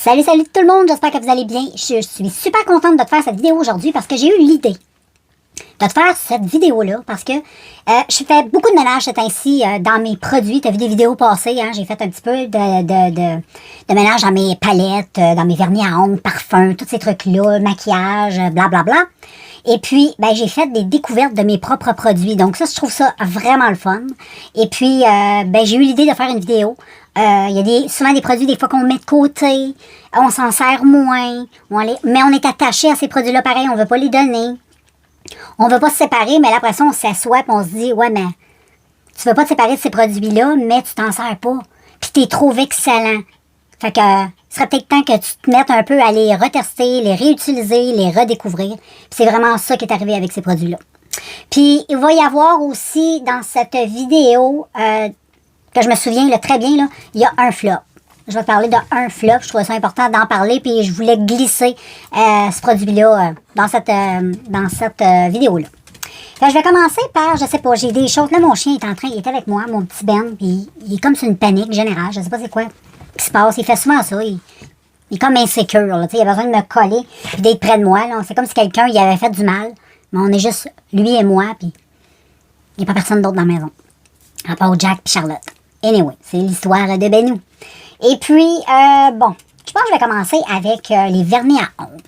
Salut tout le monde, j'espère que vous allez bien. Je suis super contente de te faire cette vidéo aujourd'hui parce que j'ai eu l'idée de te faire cette vidéo-là parce que je fais beaucoup de ménage cet ainsi dans mes produits. Tu as vu des vidéos passées, hein? J'ai fait un petit peu de ménage dans mes palettes, dans mes vernis à ongles, parfums, tous ces trucs-là, maquillage, blablabla. Et puis, ben, j'ai fait des découvertes de mes propres produits. Donc ça, je trouve ça vraiment le fun. Et puis, ben, j'ai eu l'idée de faire une vidéo. Il y a souvent des produits, des fois, qu'on met de côté. On s'en sert moins. Mais on est attaché à ces produits-là pareil. On veut pas les donner. On veut pas se séparer, mais là, après ça, on s'assoit et on se dit, ouais, mais tu veux pas te séparer de ces produits-là, mais tu t'en sers pas. Puis t'es trop excellent. Fait que, il serait peut-être temps que tu te mettes un peu à les retester, les réutiliser, les redécouvrir. Puis c'est vraiment ça qui est arrivé avec ces produits-là. Puis, il va y avoir aussi, dans cette vidéo, que je me souviens là, très bien, là, il y a un flop. Je vais te parler d'un flop. Je trouvais ça important d'en parler, puis je voulais glisser ce produit-là dans cette vidéo-là. Je vais commencer par, je sais pas, j'ai des choses. Là, mon chien il est avec moi, mon petit Ben, puis il est comme sur une panique générale. Je sais pas c'est quoi qui se passe. Il fait souvent ça. Il est comme insécure. Là, il a besoin de me coller et d'être près de moi. C'est comme si quelqu'un y avait fait du mal. Mais on est juste lui et moi, puis il n'y a pas personne d'autre dans la maison. À part Jack et Charlotte. Anyway, c'est l'histoire de Benou. Et puis, bon, je pense que je vais commencer avec les vernis à ongles.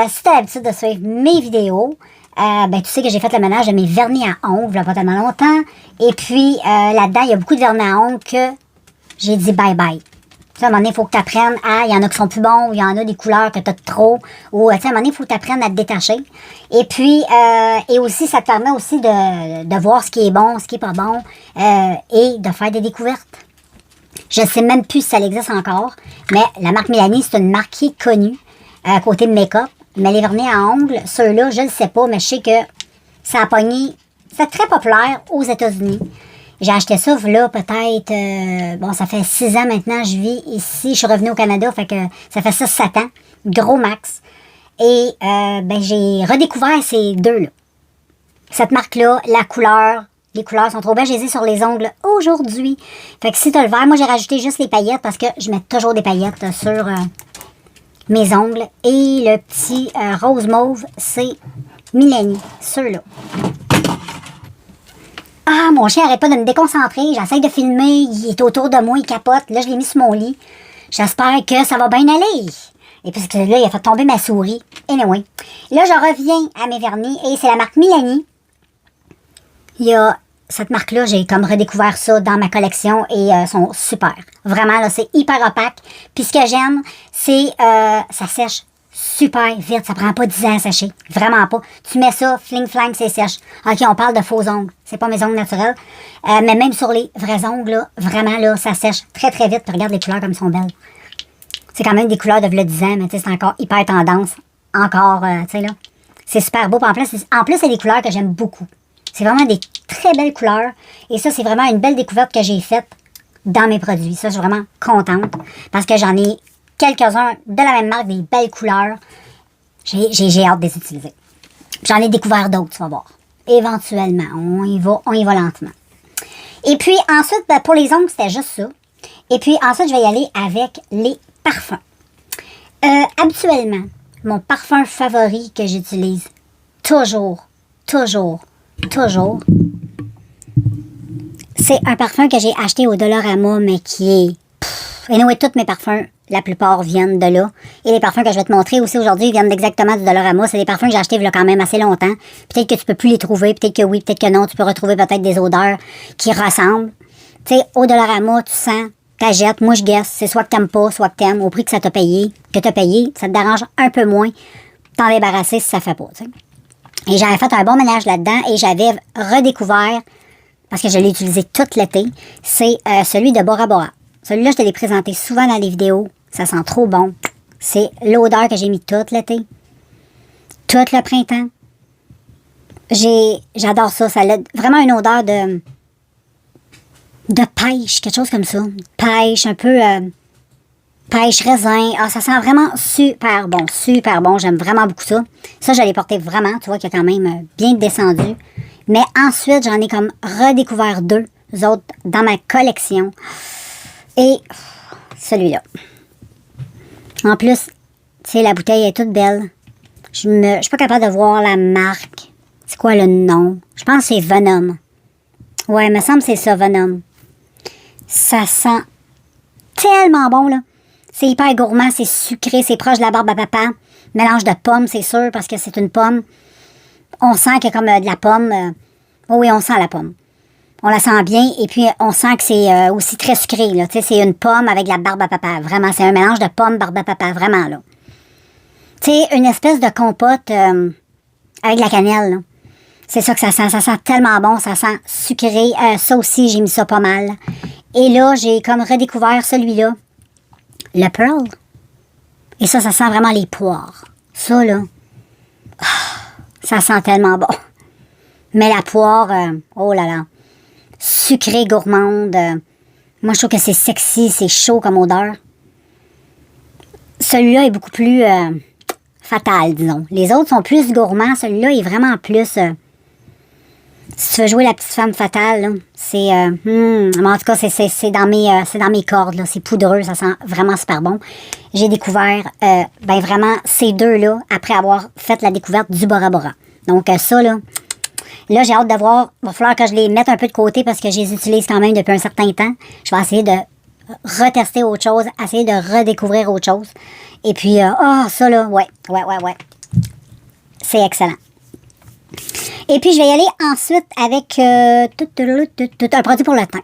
Si tu as l'habitude de suivre mes vidéos, ben, tu sais que j'ai fait le ménage de mes vernis à ongles il n'y a pas tellement longtemps. Et puis, là-dedans, il y a beaucoup de vernis à ongles que j'ai dit bye-bye. Tu sais, à un moment donné, il faut que tu apprennes à... Il y en a qui sont plus bons, il y en a des couleurs que tu as trop. Ou, tu sais, à un moment donné, il faut que tu apprennes à te détacher. Et puis, et aussi, ça te permet aussi de voir ce qui est bon, ce qui est pas bon, et de faire des découvertes. Je ne sais même plus si ça existe encore, mais la marque Milani, c'est une marque qui est connue à côté de make-up. Mais les vernis à ongles, ceux-là, je ne sais pas, mais je sais que ça a pogné. C'est très populaire aux États-Unis. J'ai acheté ça, là, peut-être, bon, ça fait 6 ans maintenant, je vis ici. Je suis revenue au Canada, fait que ça fait 7 ans. Gros max. Et, ben, j'ai redécouvert ces deux-là. Cette marque-là, la couleur... Les couleurs sont trop belles. Je les ai sur les ongles aujourd'hui. Fait que si tu as le vert, moi j'ai rajouté juste les paillettes parce que je mets toujours des paillettes sur mes ongles. Et le petit rose mauve, c'est Milani. Ceux-là. Ah, mon chien n'arrête pas de me déconcentrer. J'essaie de filmer. Il est autour de moi, il capote. Là, je l'ai mis sur mon lit. J'espère que ça va bien aller. Et puis là, il a fait tomber ma souris. Anyway. Là, je reviens à mes vernis et c'est la marque Milani. Il y a cette marque-là, j'ai comme redécouvert ça dans ma collection et sont super. Vraiment, là, c'est hyper opaque. Puis ce que j'aime, c'est ça sèche super vite. Ça prend pas 10 ans à sécher. Vraiment pas. Tu mets ça, fling-flang, c'est sèche. OK, on parle de faux ongles. C'est pas mes ongles naturels. Mais même sur les vrais ongles, là, vraiment, là, ça sèche très, très vite. Puis regarde les couleurs comme elles sont belles. C'est quand même des couleurs de 10 ans, mais tu sais, c'est encore hyper tendance. Encore, tu sais, là. C'est super beau. Puis en plus, c'est des couleurs que j'aime beaucoup. C'est vraiment des très belles couleurs. Et ça, c'est vraiment une belle découverte que j'ai faite dans mes produits. Ça, je suis vraiment contente. Parce que j'en ai quelques-uns de la même marque, des belles couleurs. J'ai hâte de les utiliser. J'en ai découvert d'autres, tu vas voir. Éventuellement. On y va lentement. Et puis, ensuite, ben, pour les ongles, c'était juste ça. Et puis, ensuite, je vais y aller avec les parfums. Habituellement, mon parfum favori que j'utilise toujours, c'est un parfum que j'ai acheté au Dollarama, mais qui est... Anyway, tous mes parfums, la plupart viennent de là. Et les parfums que je vais te montrer aussi aujourd'hui viennent exactement du Dollarama. C'est des parfums que j'ai achetés il y a quand même assez longtemps. Peut-être que tu peux plus les trouver, peut-être que oui, peut-être que non. Tu peux retrouver peut-être des odeurs qui ressemblent. Tu sais, au Dollarama, tu sens, t'achètes, moi je guesse. C'est soit que t'aimes pas, soit que t'aimes, au prix que ça t'a payé. Que t'as payé, ça te dérange un peu moins. T'en débarrasser si ça fait pas, tu sais. Et j'avais fait un bon ménage là-dedans et j'avais redécouvert, parce que je l'ai utilisé tout l'été, c'est celui de Bora Bora. Celui-là, je te l'ai présenté souvent dans les vidéos. Ça sent trop bon. C'est l'odeur que j'ai mis tout l'été. Tout le printemps. J'adore ça. Ça a vraiment une odeur de pêche, quelque chose comme ça. Pêche, un peu... pêche, raisin. Ah, ça sent vraiment super bon. Super bon. J'aime vraiment beaucoup ça. Ça, je l'ai porté vraiment. Tu vois qu'il a quand même bien descendu. Mais ensuite, j'en ai comme redécouvert 2 autres dans ma collection. Et celui-là. En plus, tu sais, la bouteille est toute belle. Je suis pas capable de voir la marque. C'est quoi le nom? Je pense que c'est Venom. Ouais, il me semble que c'est ça, Venom. Ça sent tellement bon, là. C'est hyper gourmand, c'est sucré, c'est proche de la barbe à papa. Mélange de pommes, c'est sûr, parce que c'est une pomme. On sent qu'il y a comme de la pomme. Oui, on sent la pomme. On la sent bien, et puis on sent que c'est aussi très sucré, là. Tu sais, c'est une pomme avec de la barbe à papa. Vraiment, c'est un mélange de pommes, barbe à papa, vraiment, là. Tu sais, une espèce de compote avec de la cannelle, là. C'est ça que ça sent tellement bon, ça sent sucré. Ça aussi, j'ai mis ça pas mal. Et là, j'ai comme redécouvert celui-là, le Pearl. Et ça sent vraiment les poires. Ça, là, ça sent tellement bon. Mais la poire, oh là là, sucrée, gourmande. Moi, je trouve que c'est sexy, c'est chaud comme odeur. Celui-là est beaucoup plus fatal, disons. Les autres sont plus gourmands. Celui-là est vraiment plus... si tu veux jouer la petite femme fatale, là, c'est... en tout cas, c'est dans mes cordes, là. C'est poudreux, ça sent vraiment super bon. J'ai découvert, vraiment, ces deux-là, après avoir fait la découverte du Bora Bora. Donc, ça, là, j'ai hâte de voir. Il va falloir que je les mette un peu de côté parce que je les utilise quand même depuis un certain temps. Je vais essayer de retester autre chose, essayer de redécouvrir autre chose. Et puis, ça, là, ouais. C'est excellent. Et puis, je vais y aller ensuite avec un produit pour le teint.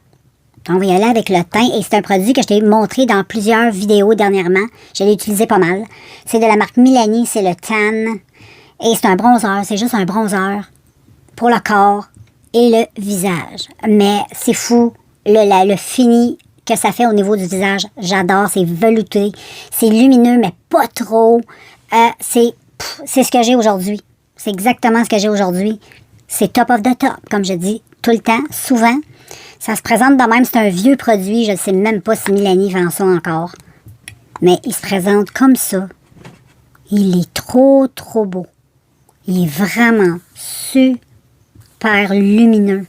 On va y aller avec le teint. Et c'est un produit que je t'ai montré dans plusieurs vidéos dernièrement. Je l'ai utilisé pas mal. C'est de la marque Milani. C'est le Tan. Et c'est un bronzer. C'est juste un bronzer pour le corps et le visage. Mais c'est fou. Le fini que ça fait au niveau du visage. J'adore. C'est velouté. C'est lumineux, mais pas trop. C'est ce que j'ai aujourd'hui. C'est exactement ce que j'ai aujourd'hui. C'est top of the top, comme je dis tout le temps, souvent. Ça se présente de même, c'est un vieux produit. Je ne sais même pas si Milani vend ça encore. Mais il se présente comme ça. Il est trop, trop beau. Il est vraiment super lumineux.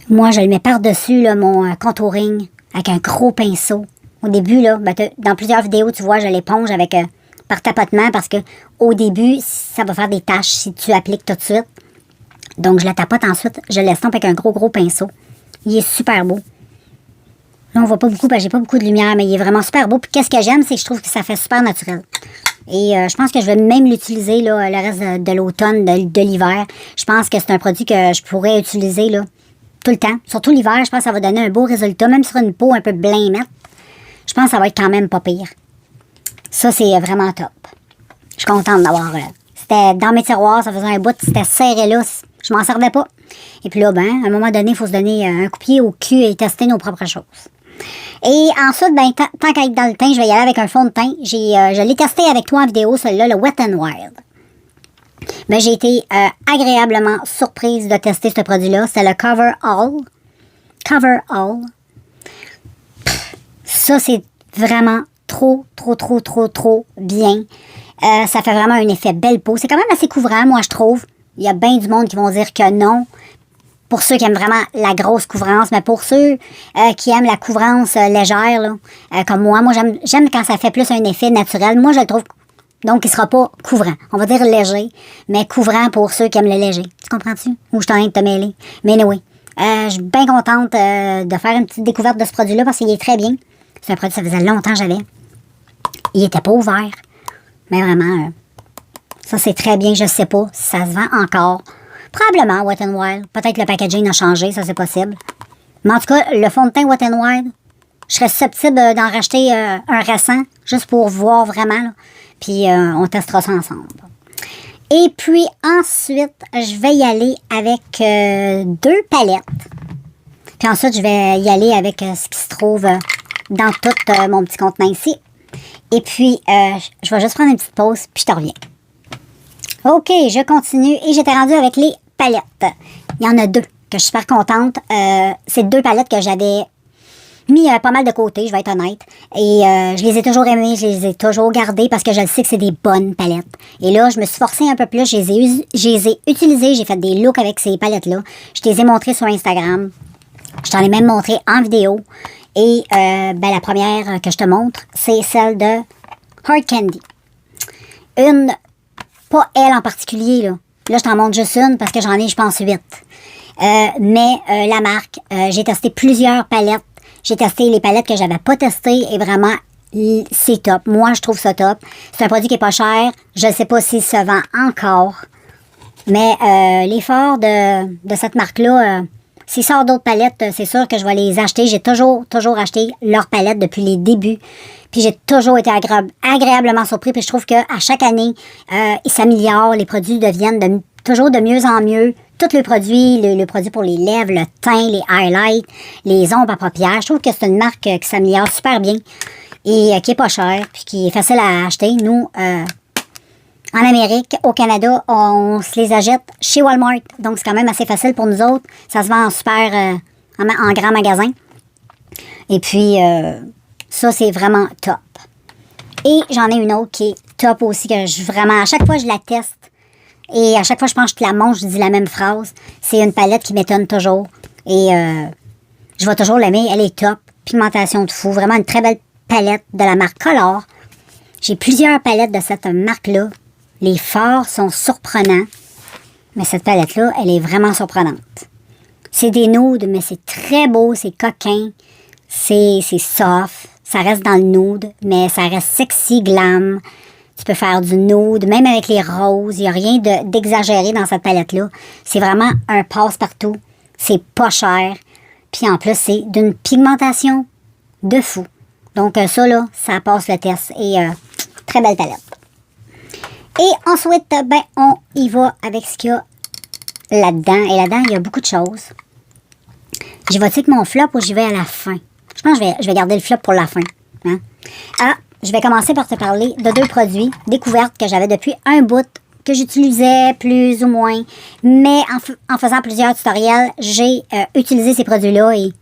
Moi, je le mets par-dessus là, mon contouring avec un gros pinceau. Au début, là, dans plusieurs vidéos, tu vois, je l'éponge avec... par tapotement, parce que au début, ça va faire des taches si tu appliques tout de suite. Donc, je la tapote ensuite, je l'estompe avec un gros pinceau. Il est super beau. Là, on voit pas beaucoup, parce que j'ai pas beaucoup de lumière, mais il est vraiment super beau. Puis, qu'est-ce que j'aime, c'est que je trouve que ça fait super naturel. Et je pense que je vais même l'utiliser, là, le reste de l'automne, de l'hiver. Je pense que c'est un produit que je pourrais utiliser, là, tout le temps. Surtout l'hiver, je pense que ça va donner un beau résultat, même sur une peau un peu blêmette. Je pense que ça va être quand même pas pire. Ça, c'est vraiment top. Je suis contente d'avoir... c'était dans mes tiroirs, ça faisait un bout, c'était serré là, je m'en servais pas. Et puis là, à un moment donné, il faut se donner un coup de pied au cul et tester nos propres choses. Et ensuite, tant qu'à être dans le teint, je vais y aller avec un fond de teint. Je l'ai testé avec toi en vidéo, celui-là, le Wet n Wild. Mais j'ai été agréablement surprise de tester ce produit-là. C'est le Cover All. Cover All. Ça, c'est vraiment... trop bien. Ça fait vraiment un effet belle peau. C'est quand même assez couvrant, moi, je trouve. Il y a bien du monde qui vont dire que non. Pour ceux qui aiment vraiment la grosse couvrance, mais pour ceux qui aiment la couvrance légère, là, comme moi j'aime quand ça fait plus un effet naturel. Moi, je le trouve, donc, il sera pas couvrant. On va dire léger, mais couvrant pour ceux qui aiment le léger. Tu comprends-tu? Ou je t'en train de te mêler. Mais anyway, je suis bien contente de faire une petite découverte de ce produit-là parce qu'il est très bien. C'est un produit que ça faisait longtemps que j'avais. Il était pas ouvert. Mais vraiment, ça c'est très bien. Je sais pas si ça se vend encore. Probablement Wet n Wild. Peut-être le packaging a changé, ça c'est possible. Mais en tout cas, le fond de teint Wet n Wild, je serais susceptible d'en racheter un récent, juste pour voir vraiment. Là. Puis on testera ça ensemble. Et puis ensuite, je vais y aller avec 2 palettes. Puis ensuite, je vais y aller avec ce qui se trouve dans tout mon petit contenant ici. Et puis, je vais juste prendre une petite pause, puis je te reviens. OK, je continue. Et j'étais rendue avec les palettes. Il y en a 2 que je suis super contente. C'est 2 palettes que j'avais mis pas mal de côté, je vais être honnête. Et je les ai toujours aimées, je les ai toujours gardées parce que je sais que c'est des bonnes palettes. Et là, je me suis forcée un peu plus. Je les ai utilisées. J'ai fait des looks avec ces palettes-là. Je te les ai montrées sur Instagram. Je t'en ai même montré en vidéo. Et ben, la première que je te montre, c'est celle de Hard Candy. Pas elle en particulier, là. Là, je t'en montre juste une parce que j'en ai, je pense, 8. Mais la marque, j'ai testé plusieurs palettes. J'ai testé les palettes que j'avais pas testées et vraiment, c'est top. Moi, je trouve ça top. C'est un produit qui est pas cher. Je sais pas s'il se vend encore. Mais l'effort de cette marque-là, s'il sort d'autres palettes, c'est sûr que je vais les acheter. J'ai toujours acheté leurs palettes depuis les débuts. Puis j'ai toujours été agréablement surpris. Puis je trouve qu'à chaque année, ils s'améliorent. Les produits deviennent toujours de mieux en mieux. Tous les produits, le produit pour les lèvres, le teint, les highlights, les ombres à paupières. Je trouve que c'est une marque qui s'améliore super bien et qui est pas chère, puis qui est facile à acheter. Nous, en Amérique, au Canada, on se les achète chez Walmart. Donc, c'est quand même assez facile pour nous autres. Ça se vend en super, en grand magasin. Et puis, ça, c'est vraiment top. Et j'en ai une autre qui est top aussi, que vraiment, à chaque fois, je la teste. Et à chaque fois, je pense que je la montre, je dis la même phrase. C'est une palette qui m'étonne toujours. Et je vais toujours l'aimer. Elle est top. Pigmentation de fou. Vraiment une très belle palette de la marque Color. J'ai plusieurs palettes de cette marque-là. Les fards sont surprenants. Mais cette palette-là, elle est vraiment surprenante. C'est des nudes, mais c'est très beau. C'est coquin. C'est soft. Ça reste dans le nude, mais ça reste sexy, glam. Tu peux faire du nude, même avec les roses. Il n'y a rien d'exagéré dans cette palette-là. C'est vraiment un passe-partout. C'est pas cher. Puis en plus, c'est d'une pigmentation de fou. Donc ça, là, ça passe le test. Et très belle palette. Et ensuite, ben, on y va avec ce qu'il y a là-dedans. Et là-dedans, il y a beaucoup de choses. J'y vais avec mon flop ou j'y vais à la fin? Je pense que je vais garder le flop pour la fin. Hein? Je vais commencer par te parler de 2 produits découvertes que j'avais depuis un bout, que j'utilisais plus ou moins. Mais en faisant plusieurs tutoriels, j'ai utilisé ces produits-là et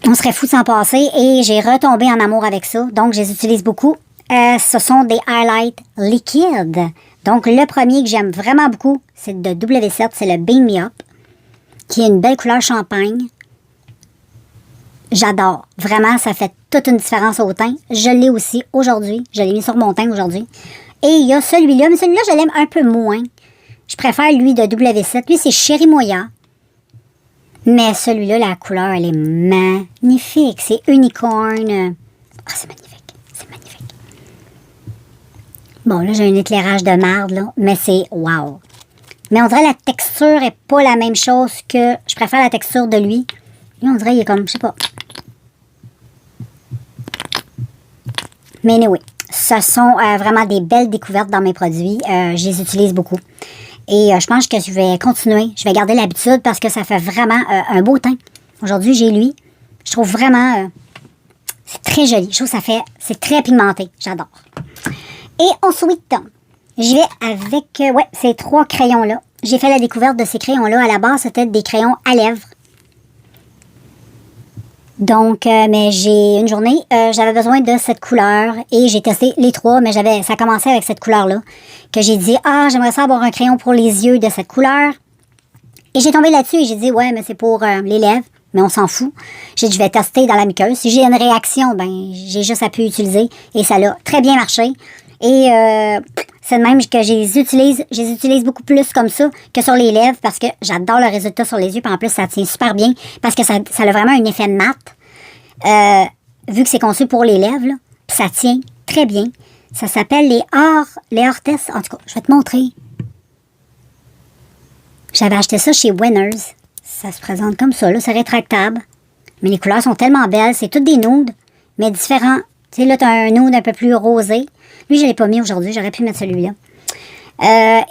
on serait fou de s'en passer. Et j'ai retombé en amour avec ça. Donc, je les utilise beaucoup. Ce sont des highlights liquides. Donc, le premier que j'aime vraiment beaucoup, c'est de W7, c'est le Beam Me Up, qui est une belle couleur champagne. J'adore. Vraiment, ça fait toute une différence au teint. Je l'ai aussi aujourd'hui. Je l'ai mis sur mon teint aujourd'hui. Et il y a celui-là, mais celui-là, je l'aime un peu moins. Je préfère lui de W7. Lui, c'est Cherry Moya. Mais celui-là, la couleur, elle est magnifique. C'est unicorn. Ah, c'est magnifique. C'est magnifique. Bon, là, j'ai un éclairage de marde, là. Mais c'est wow. Mais on dirait que la texture est pas la même chose que... Je préfère la texture de lui. Lui, on dirait qu'il est comme, je sais pas... Mais anyway, ce sont vraiment des belles découvertes dans mes produits. Je les utilise beaucoup. Et je pense que je vais continuer. Je vais garder l'habitude parce que ça fait vraiment un beau teint. Aujourd'hui, j'ai lui. Je trouve vraiment... c'est très joli. Je trouve que ça fait... C'est très pigmenté. J'adore. Et ensuite, je vais avec... ouais, ces 3 crayons-là. J'ai fait la découverte de ces crayons-là. À la base, c'était des crayons à lèvres. Donc, mais j'ai une journée, j'avais besoin de cette couleur et j'ai testé les 3, mais ça commençait avec cette couleur-là, que j'ai dit, j'aimerais ça avoir un crayon pour les yeux de cette couleur. Et j'ai tombé là-dessus et j'ai dit, ouais, mais c'est pour les lèvres, mais on s'en fout. J'ai dit, je vais tester dans la muqueuse. Si j'ai une réaction, ben, j'ai juste à pu utiliser et ça a très bien marché. Et c'est de même que je les utilise beaucoup plus comme ça que sur les lèvres parce que j'adore le résultat sur les yeux. Puis en plus, ça tient super bien parce que ça a vraiment un effet mat. Vu que c'est conçu pour les lèvres, là, puis ça tient très bien. Ça s'appelle les Hortess. En tout cas, je vais te montrer. J'avais acheté ça chez Winners. Ça se présente comme ça, là. C'est rétractable. Mais les couleurs sont tellement belles. C'est toutes des nudes, mais différents. Tu sais, là, tu as un nude un peu plus rosé. Lui, je ne l'ai pas mis aujourd'hui. J'aurais pu mettre celui-là.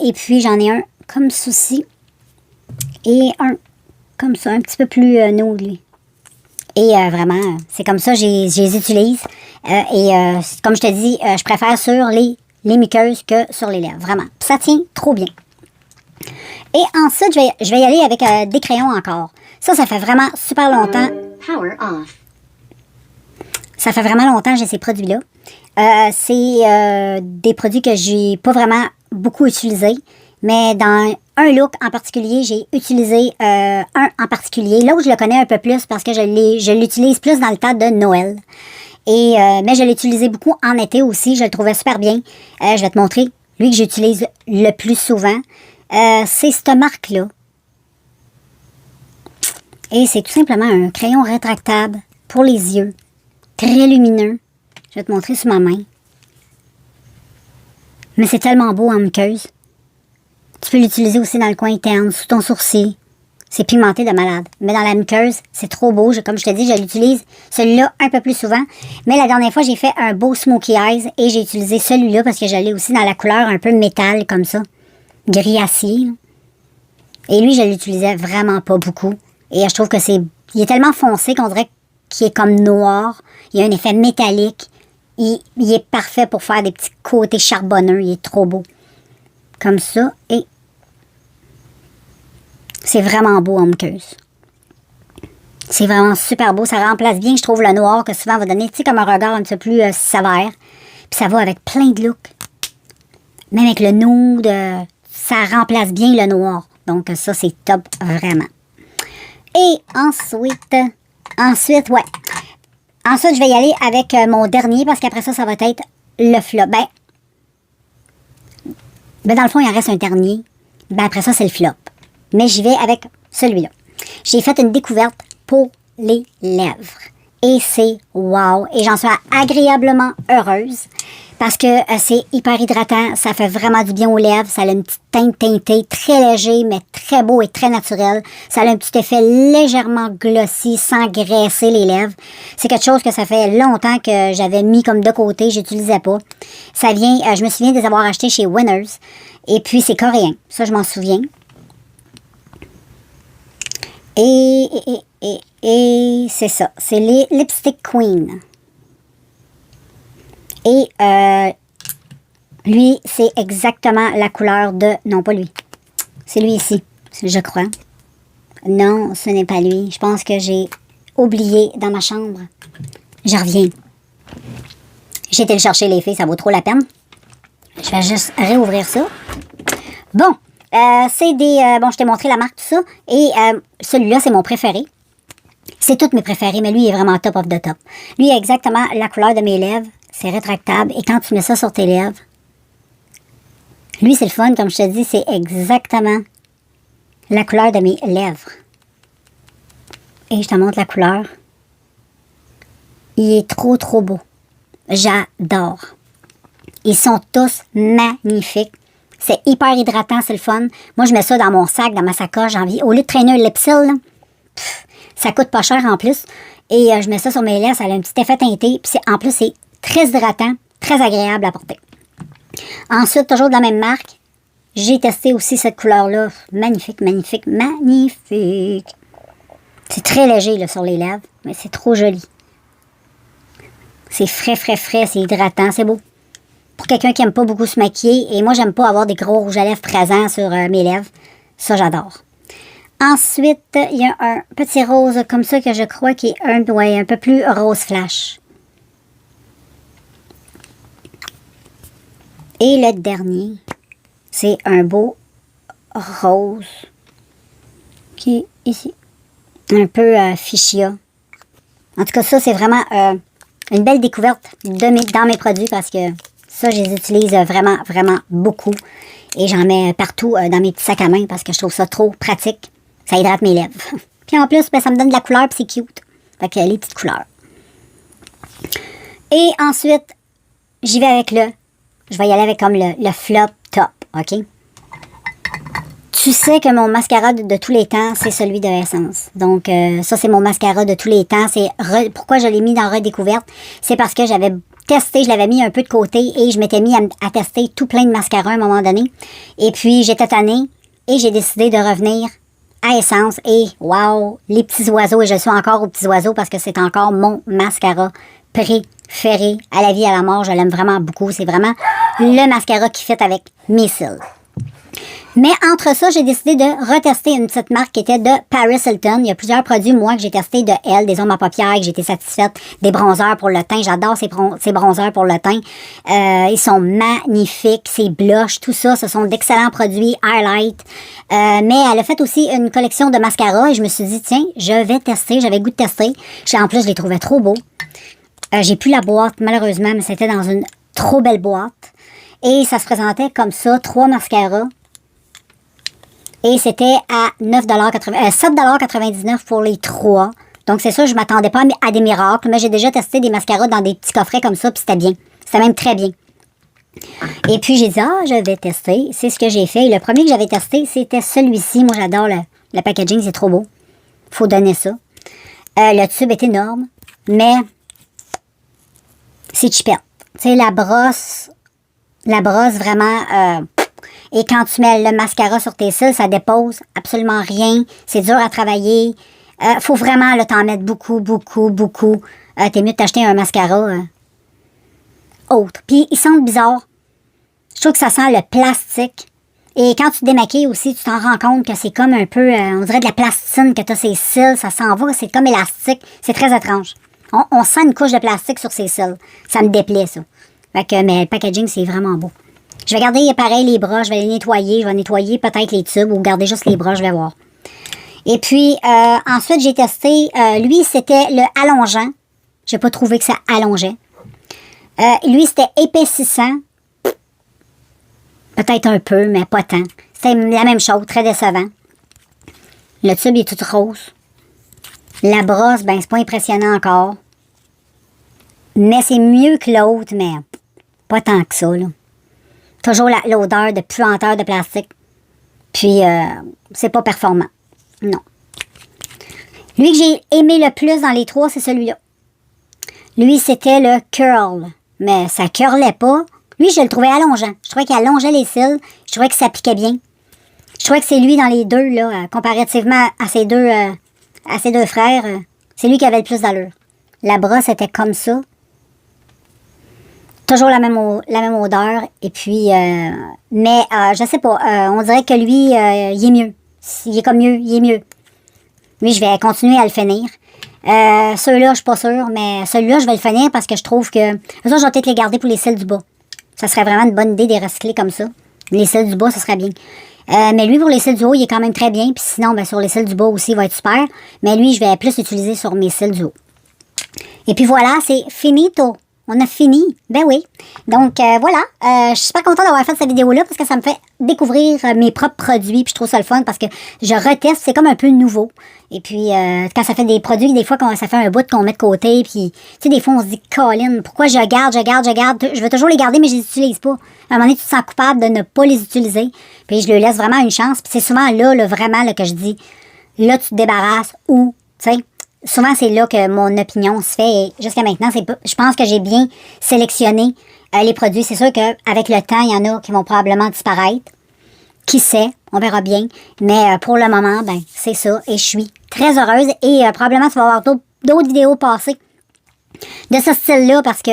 Et puis, j'en ai un comme ceci. Et un comme ça, un petit peu plus nude, lui. Et vraiment, c'est comme ça, je les utilise. Comme je te dis, je préfère sur les muqueuses que sur les lèvres. Vraiment. Puis ça tient trop bien. Et ensuite, je vais y aller avec des crayons encore. Ça fait vraiment super longtemps. Power off. Ça fait vraiment longtemps que j'ai ces produits-là. C'est des produits que j'ai pas vraiment beaucoup utilisés. Mais dans un look en particulier, j'ai utilisé un en particulier. L'autre, je le connais un peu plus parce que je l'utilise plus dans le temps de Noël. Mais je l'ai utilisé beaucoup en été aussi. Je le trouvais super bien. Je vais te montrer lui que j'utilise le plus souvent. C'est cette marque-là. Et c'est tout simplement un crayon rétractable pour les yeux. Très lumineux. Je vais te montrer sur ma main. Mais c'est tellement beau en muqueuse. Tu peux l'utiliser aussi dans le coin interne, sous ton sourcil. C'est pigmenté de malade. Mais dans la muqueuse, c'est trop beau. Comme je te dis, je l'utilise celui-là un peu plus souvent. Mais la dernière fois, j'ai fait un beau Smoky Eyes et j'ai utilisé celui-là parce que je l'ai aussi dans la couleur un peu métal comme ça. Gris acier. Et lui, je l'utilisais vraiment pas beaucoup. Et je trouve que il est tellement foncé qu'on dirait qu'il est comme noir. Il y a un effet métallique. Il est parfait pour faire des petits côtés charbonneux. Il est trop beau. Comme ça. Et c'est vraiment beau en muqueuse. C'est vraiment super beau. Ça remplace bien, je trouve, le noir que souvent va donner, tu sais, comme un regard un petit peu plus sévère. Puis ça va avec plein de looks. Même avec le nude, ça remplace bien le noir. Donc ça, c'est top, vraiment. Et ensuite, ouais. Ensuite, je vais y aller avec mon dernier parce qu'après ça, ça va être le flop. Ben dans le fond, il en reste un dernier. Ben après ça, c'est le flop. Mais j'y vais avec celui-là. J'ai fait une découverte pour les lèvres. Et c'est wow! Et j'en suis agréablement heureuse parce que c'est hyper hydratant. Ça fait vraiment du bien aux lèvres. Ça a une petite teinte teintée, très léger, mais très beau et très naturel. Ça a un petit effet légèrement glossy, sans graisser les lèvres. C'est quelque chose que ça fait longtemps que j'avais mis comme de côté. J'utilisais pas. Ça vient, je me souviens de les avoir achetés chez Winners. Et puis, c'est coréen. Ça, je m'en souviens. Et c'est ça. C'est les Lipstick Queen. Et lui, c'est exactement la couleur de... Non, pas lui. C'est lui ici, je crois. Non, ce n'est pas lui. Je pense que j'ai oublié dans ma chambre. Je reviens. J'ai été le chercher, les filles. Ça vaut trop la peine. Je vais juste réouvrir ça. Bon. C'est des... bon, je t'ai montré la marque, tout ça. Et celui-là, c'est mon préféré. C'est tous mes préférés, mais lui, il est vraiment top of the top. Lui, il a exactement la couleur de mes lèvres. C'est rétractable. Et quand tu mets ça sur tes lèvres, lui, c'est le fun. Comme je te dis, c'est exactement la couleur de mes lèvres. Et je te montre la couleur. Il est trop, trop beau. J'adore. Ils sont tous magnifiques. C'est hyper hydratant, c'est le fun. Moi, je mets ça dans mon sac, dans ma sacoche. J'ai envie. Au lieu de traîner un Lipsil, là, ça coûte pas cher en plus. Et je mets ça sur mes lèvres. Ça a un petit effet teinté. Puis en plus, c'est très hydratant, très agréable à porter. Ensuite, toujours de la même marque, j'ai testé aussi cette couleur-là. Magnifique, magnifique, magnifique. C'est très léger là, sur les lèvres, mais c'est trop joli. C'est frais, frais, frais. C'est hydratant, c'est beau. Pour quelqu'un qui n'aime pas beaucoup se maquiller, et moi, j'aime pas avoir des gros rouges à lèvres présents sur mes lèvres. Ça, j'adore. Ensuite, il y a un petit rose comme ça que je crois qui est un peu plus rose flash. Et le dernier, c'est un beau rose qui est ici. Un peu fuchsia. En tout cas, ça, c'est vraiment une belle découverte dans mes produits parce que ça, je les utilise vraiment, vraiment beaucoup. Et j'en mets partout dans mes petits sacs à main parce que je trouve ça trop pratique. Ça hydrate mes lèvres. Puis en plus, ben, ça me donne de la couleur et c'est cute. Fait que les petites couleurs. Et ensuite, j'y vais avec je vais y aller avec comme le flop top, OK? Tu sais que mon mascara de tous les temps, c'est celui de Essence. Donc, ça, c'est mon mascara de tous les temps. Pourquoi je l'ai mis dans Redécouverte? C'est parce que j'avais testé, je l'avais mis un peu de côté et je m'étais mis à tester tout plein de mascaras à un moment donné. Et puis, j'étais tannée et j'ai décidé de revenir à Essence. Et, wow, les petits oiseaux. Et je suis encore aux petits oiseaux parce que c'est encore mon mascara préféré à la vie, à la mort. Je l'aime vraiment beaucoup. C'est vraiment le mascara qui fit avec mes cils. Mais entre ça, j'ai décidé de retester une petite marque qui était de Paris Hilton. Il y a plusieurs produits, moi, que j'ai testés de elle, des ombres à paupières, que j'ai été satisfaite, des bronzers pour le teint. J'adore ces bronzers pour le teint. Ils sont magnifiques, ces blushs, tout ça, ce sont d'excellents produits, highlight. Mais elle a fait aussi une collection de mascaras et je me suis dit, tiens, je vais tester, j'avais le goût de tester. En plus, je les trouvais trop beaux. J'ai plus la boîte, malheureusement, mais c'était dans une trop belle boîte. Et ça se présentait comme ça, 3 mascaras. Et c'était à 7,99$ pour les 3. Donc, c'est ça, je m'attendais pas à des miracles. Mais j'ai déjà testé des mascaras dans des petits coffrets comme ça, puis c'était bien. C'était même très bien. Et puis, j'ai dit, je vais tester. C'est ce que j'ai fait. Et le premier que j'avais testé, c'était celui-ci. Moi, j'adore le packaging, c'est trop beau. Faut donner ça. Le tube est énorme, mais c'est cheapette. Tu sais, la brosse vraiment... Et quand tu mets le mascara sur tes cils, ça dépose absolument rien. C'est dur à travailler. Faut vraiment t'en mettre beaucoup. T'es mieux de t'acheter un mascara autre. Puis, ils sentent bizarre. Je trouve que ça sent le plastique. Et quand tu te démaquilles aussi, tu t'en rends compte que c'est comme un peu, on dirait de la plastine que t'as ses cils. Ça s'en va, c'est comme élastique. C'est très étrange. On sent une couche de plastique sur ses cils. Ça me déplaît, ça. Fait que, mais le packaging, c'est vraiment beau. Je vais garder pareil les bras, je vais les nettoyer. Je vais nettoyer peut-être les tubes ou garder juste les bras, je vais voir. Et puis, ensuite, j'ai testé, lui, c'était le allongeant. J'ai pas trouvé que ça allongeait. Lui, c'était épaississant. Peut-être un peu, mais pas tant. C'était la même chose, très décevant. Le tube est tout rose. La brosse, ben, c'est pas impressionnant encore. Mais c'est mieux que l'autre, mais pas tant que ça, là. Toujours l'odeur de puanteur de plastique. Puis, c'est pas performant. Non. Lui que j'ai aimé le plus dans les 3, c'est celui-là. Lui, c'était le curl. Mais ça curlait pas. Lui, je le trouvais allongeant. Je trouvais qu'il allongeait les cils. Je trouvais que ça piquait bien. Je trouvais que c'est lui dans les deux, là, comparativement à ses deux frères. C'est lui qui avait le plus d'allure. La brosse était comme ça. Toujours la même odeur. Et puis, mais je sais pas, on dirait que lui, il est mieux. Il est comme mieux, il est mieux. Lui, je vais continuer à le finir. Ceux-là, je suis pas sûre, mais celui-là, je vais le finir parce que je trouve que... Ça, je vais peut-être les garder pour les cils du bas. Ça serait vraiment une bonne idée de les recycler comme ça. Les cils du bas, ça serait bien. Mais lui, pour les cils du haut, il est quand même très bien. Puis sinon, ben, sur les cils du bas aussi, il va être super. Mais lui, je vais plus l'utiliser sur mes cils du haut. Et puis voilà, c'est finito. On a fini. Ben oui. Donc, voilà. Je suis super contente d'avoir fait cette vidéo-là parce que ça me fait découvrir mes propres produits. Puis je trouve ça le fun parce que je reteste. C'est comme un peu nouveau. Et puis, quand ça fait des produits, des fois, quand ça fait un bout qu'on met de côté. Puis, tu sais, des fois, on se dit, Colin, pourquoi je garde? Je veux toujours les garder, mais je les utilise pas. À un moment donné, tu te sens coupable de ne pas les utiliser. Puis, je leur laisse vraiment une chance. Puis, c'est souvent là, vraiment, là, que je dis, là, tu te débarrasses ou, tu sais. Souvent, c'est là que mon opinion se fait. Et jusqu'à maintenant, je pense que j'ai bien sélectionné les produits. C'est sûr qu'avec le temps, il y en a qui vont probablement disparaître. Qui sait? On verra bien. Mais pour le moment, ben c'est ça. Et je suis très heureuse. Et probablement, tu vas avoir d'autres vidéos passées de ce style-là parce que,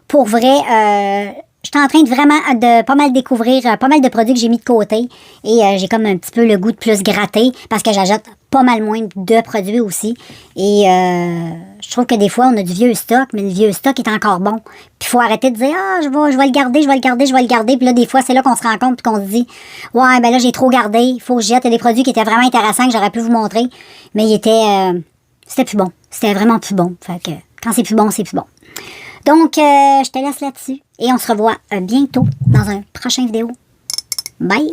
pour vrai... je suis en train de pas mal découvrir pas mal de produits que j'ai mis de côté. Et j'ai comme un petit peu le goût de plus gratter parce que j'achète pas mal moins de produits aussi. Et je trouve que des fois, on a du vieux stock, mais le vieux stock est encore bon. Puis il faut arrêter de dire, je vais le garder. Puis là, des fois, c'est là qu'on se rend compte et qu'on se dit, ouais, ben là, j'ai trop gardé. Il faut que je jette. Il y a des produits qui étaient vraiment intéressants que j'aurais pu vous montrer. Mais c'était plus bon. C'était vraiment plus bon. Fait que quand c'est plus bon, c'est plus bon. Donc, je te laisse là-dessus. Et on se revoit bientôt dans un prochain vidéo. Bye!